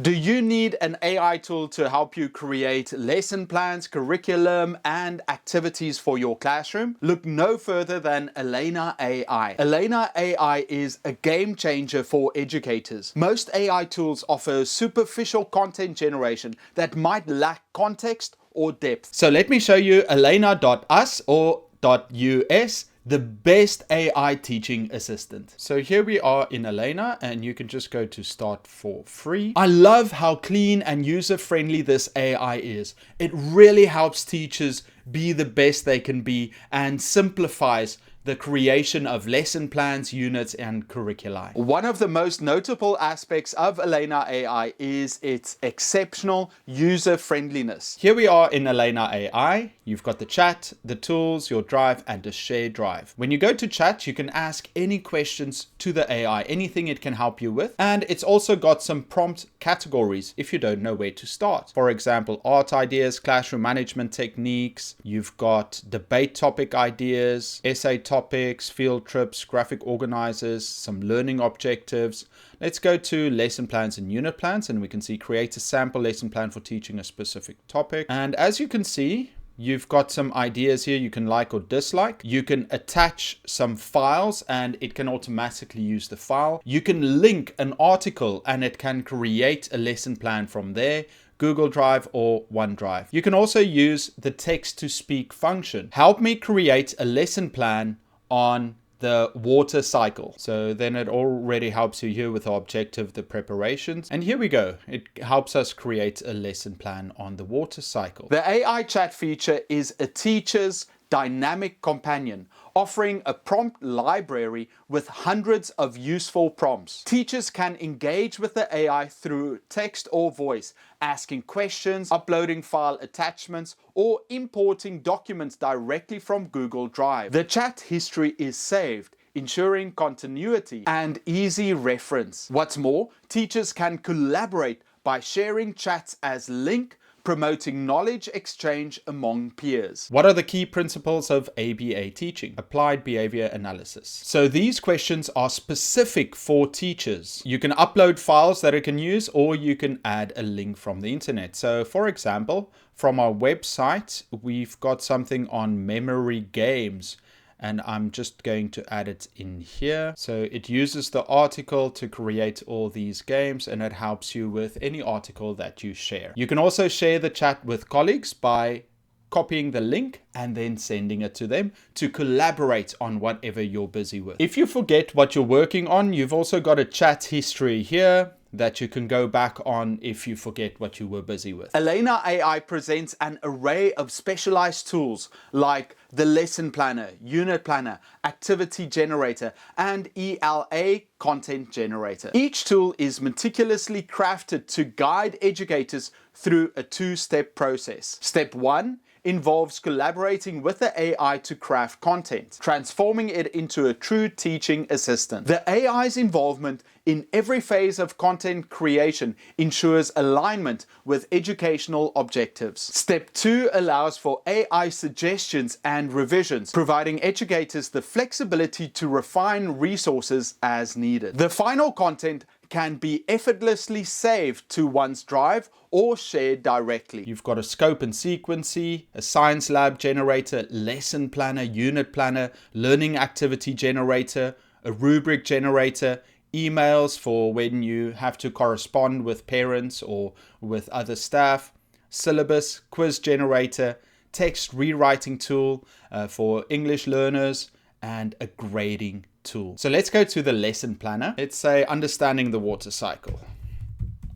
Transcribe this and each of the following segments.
Do you need an AI tool to help you create lesson plans, curriculum, and activities for your classroom? Look no further than Elena AI. Elena AI is a game changer for educators. Most AI tools offer superficial content generation that might lack context or depth. So let me show you elena.us or .us, the best AI teaching assistant. So here we are in Elena, and you can just go to start for free. I love how clean and user-friendly this AI is. It really helps teachers be the best they can be and simplifies the creation of lesson plans, units, and curricula. One of the most notable aspects of Elena AI is its exceptional user friendliness. Here we are in Elena AI. You've got the chat, the tools, your drive, and a shared drive. When you go to chat, you can ask any questions to the AI, anything it can help you with. And it's also got some prompt categories if you don't know where to start. For example, art ideas, classroom management techniques. You've got debate topic ideas, essay topics, field trips, graphic organizers, some learning objectives. Let's go to lesson plans and unit plans, and we can see create a sample lesson plan for teaching a specific topic. And as you can see, you've got some ideas here you can like or dislike. You can attach some files and it can automatically use the file. You can link an article and it can create a lesson plan from there. Google Drive or OneDrive. You can also use the text-to-speak function. Help me create a lesson plan on the water cycle. So then it already helps you here with the objective, the preparations. And here we go. It helps us create a lesson plan on the water cycle. The AI chat feature is a teacher's dynamic companion, offering a prompt library with hundreds of useful prompts. Teachers can engage with the AI through text or voice, asking questions, uploading file attachments, or importing documents directly from Google Drive. The chat history is saved, ensuring continuity and easy reference. What's more, teachers can collaborate by sharing chats as link, promoting knowledge exchange among peers. What are the key principles of ABA teaching? Applied behavior analysis. So these questions are specific for teachers. You can upload files that it can use, or you can add a link from the internet. So for example, from our website, we've got something on memory games. And I'm just going to add it in here. So it uses the article to create all these games, and it helps you with any article that you share. You can also share the chat with colleagues by copying the link and then sending it to them to collaborate on whatever you're busy with. If you forget what you're working on, you've also got a chat history here that you can go back on if you forget what you were busy with. Elena AI presents an array of specialized tools like the lesson planner, unit planner, activity generator, and ELA content generator. Each tool is meticulously crafted to guide educators through a two-step process. Step 1 involves collaborating with the AI to craft content, transforming it into a true teaching assistant. The AI's involvement in every phase of content creation ensures alignment with educational objectives. Step 2 allows for AI suggestions and revisions, providing educators the flexibility to refine resources as needed. The final content can be effortlessly saved to one's drive or shared directly. You've got a scope and sequency, a science lab generator, lesson planner, unit planner, learning activity generator, a rubric generator, emails for when you have to correspond with parents or with other staff, syllabus, quiz generator, text rewriting tool for English learners, and a grading tool. So let's go to the lesson planner. Let's say understanding the water cycle.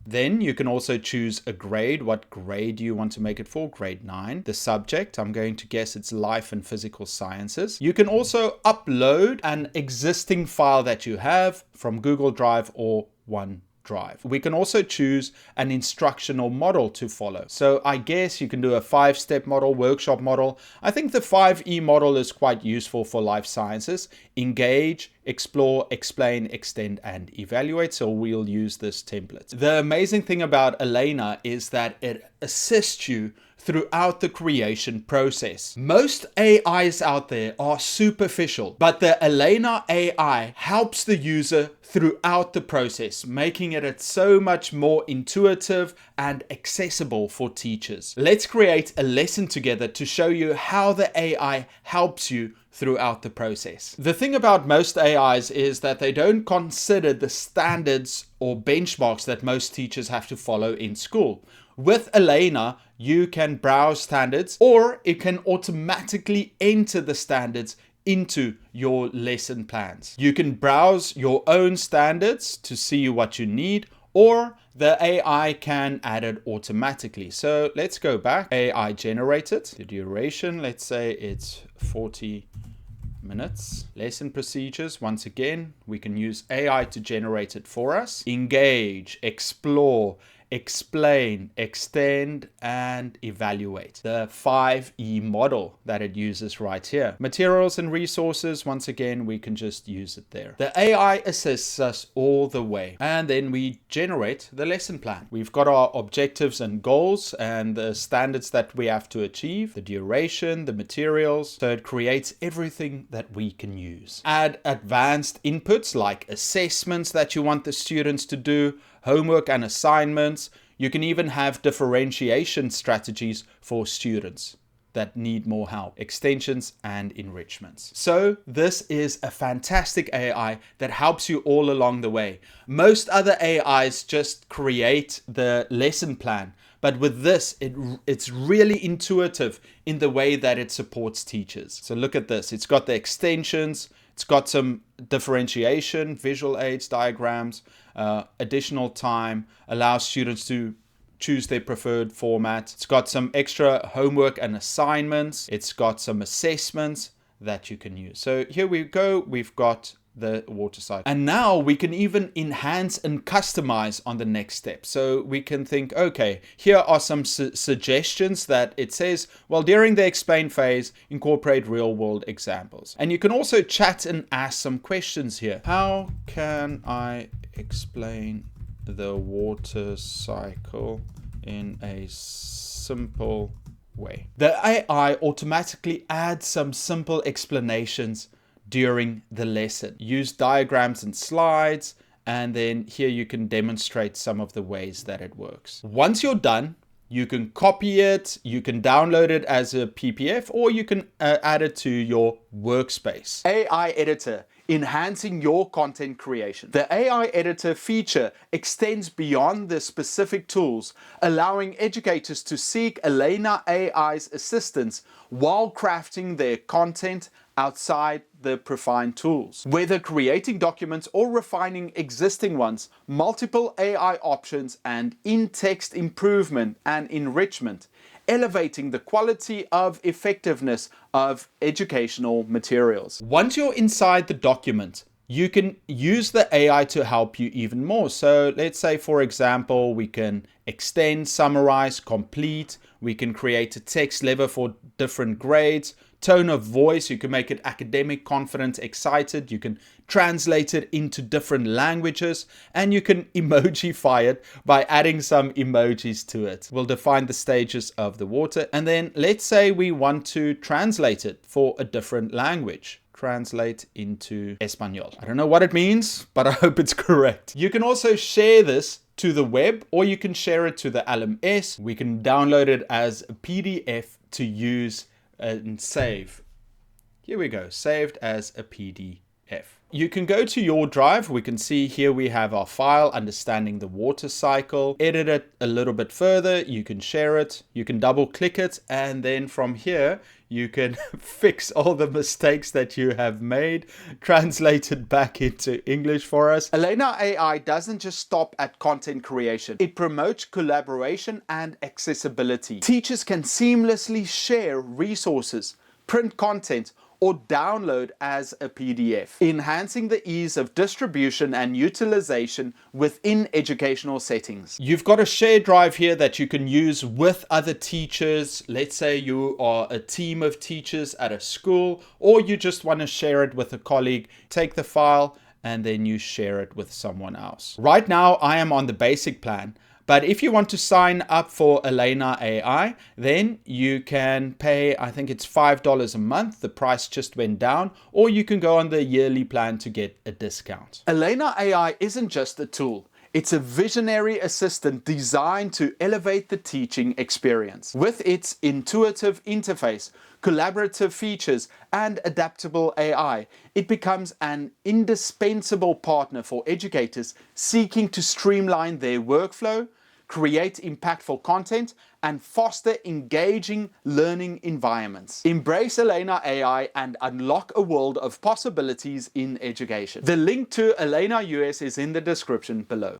Then you can also choose a grade. What grade do you want to make it for? Grade 9. The subject, I'm going to guess it's life and physical sciences. You can also upload an existing file that you have from Google Drive or OneDrive. We can also choose an instructional model to follow. So I guess you can do a 5-step model, workshop model. I think the 5E model is quite useful for life sciences. Engage, explore, explain, extend, and evaluate. So we'll use this template. The amazing thing about Elena is that it assists you throughout the creation process. Most AIs out there are superficial, but the Elena AI helps the user throughout the process, making it so much more intuitive and accessible for teachers. Let's create a lesson together to show you how the AI helps you throughout the process. The thing about most AIs is that they don't consider the standards or benchmarks that most teachers have to follow in school. With Elena, you can browse standards, or it can automatically enter the standards into your lesson plans. You can browse your own standards to see what you need, or the AI can add it automatically. So let's go back. AI generated. The duration, let's say it's 40 minutes. Lesson procedures, once again, we can use AI to generate it for us. Engage, explore, explain, extend, and evaluate. The 5E model that it uses right here. Materials and resources, once again, we can just use it there. The AI assists us all the way. And then we generate the lesson plan. We've got our objectives and goals and the standards that we have to achieve, the duration, the materials. So it creates everything that we can use. Add advanced inputs like assessments that you want the students to do, homework and assignments. You can even have differentiation strategies for students that need more help, extensions and enrichments. So this is a fantastic AI that helps you all along the way. Most other AIs just create the lesson plan, but with this, it's really intuitive in the way that it supports teachers. So look at this. It's got the extensions, it's got some differentiation, visual aids, diagrams, additional time, allows students to choose their preferred format. It's got some extra homework and assignments. It's got some assessments that you can use. So here we go. We've got the water cycle. And now we can even enhance and customize on the next step. So we can think, okay, here are some suggestions that it says, well, during the explain phase, incorporate real world examples. And you can also chat and ask some questions here. How can I explain the water cycle in a simple way? The AI automatically adds some simple explanations during the lesson. Use diagrams and slides, and then here you can demonstrate some of the ways that it works. Once you're done, you can copy it, you can download it as a PDF, or you can add it to your workspace. AI editor, enhancing your content creation. The AI editor feature extends beyond the specific tools, allowing educators to seek Elena AI's assistance while crafting their content outside the prefined tools. Whether creating documents or refining existing ones, multiple AI options and in-text improvement and enrichment, elevating the quality of effectiveness of educational materials. Once you're inside the document, you can use the AI to help you even more. So let's say, for example, we can extend, summarize, complete. We can create a text level for different grades. Tone of voice, you can make it academic, confident, excited. You can translate it into different languages, and you can emojify it by adding some emojis to it. We'll define the stages of the water, and then let's say we want to translate it for a different language. Translate into Espanol. I don't know what it means, but I hope it's correct. You can also share this to the web, or you can share it to the LMS. We can download it as a PDF to use and save. Here we go, saved as a PDF. You can go to your drive. We can see here we have our file, understanding the water cycle. Edit it a little bit further. You can share it. You can double click it. And then from here, you can fix all the mistakes that you have made, translate it back into English for us. Elena AI doesn't just stop at content creation. It promotes collaboration and accessibility. Teachers can seamlessly share resources, print content, or download as a PDF, enhancing the ease of distribution and utilization within educational settings. You've got a shared drive here that you can use with other teachers. Let's say you are a team of teachers at a school, or you just want to share it with a colleague. Take the file and then you share it with someone else. Right now, I am on the basic plan, But if you want to sign up for Elena AI, then you can pay, I think it's $5 a month. The price just went down, or you can go on the yearly plan to get a discount. Elena AI isn't just a tool. It's a visionary assistant designed to elevate the teaching experience. With its intuitive interface, collaborative features, and adaptable AI, it becomes an indispensable partner for educators seeking to streamline their workflow, create impactful content, and foster engaging learning environments. Embrace Elena AI and unlock a world of possibilities in education. The link to Elena US is in the description below.